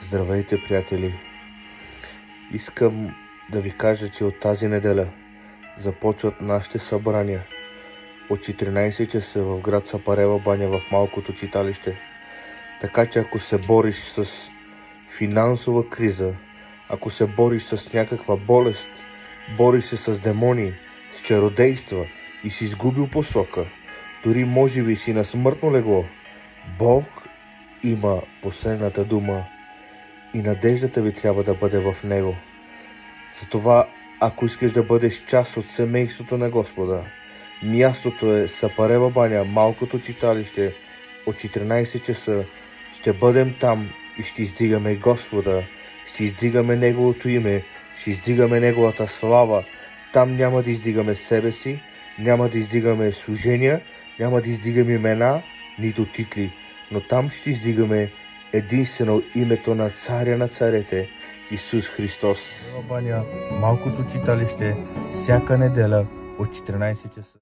Здравейте, приятели! Искам да ви кажа, че от тази неделя започват нашите събрания от 14 часа в град Сапарева баня в малкото читалище. Така че ако се бориш с финансова криза, ако се бориш с някаква болест, бориш се с демони, с чародейства и си изгубил посока, дори може би си на смъртно легло, Бог има последната дума и надеждата ви трябва да бъде в Него. Затова, ако искаш да бъдеш част от семейството на Господа, мястото е Сапарева баня, малкото читалище, от 14 часа. Ще бъдем там и ще издигаме Господа, ще издигаме Неговото име, ще издигаме Неговата слава. Там няма да издигаме себе си, няма да издигаме служения, няма да издигаме имена, нито титли, но там ще издигаме единствено името на Царя на царете, Исус Христос. Баня, малкото читалище, всяка неделя от 14 часа.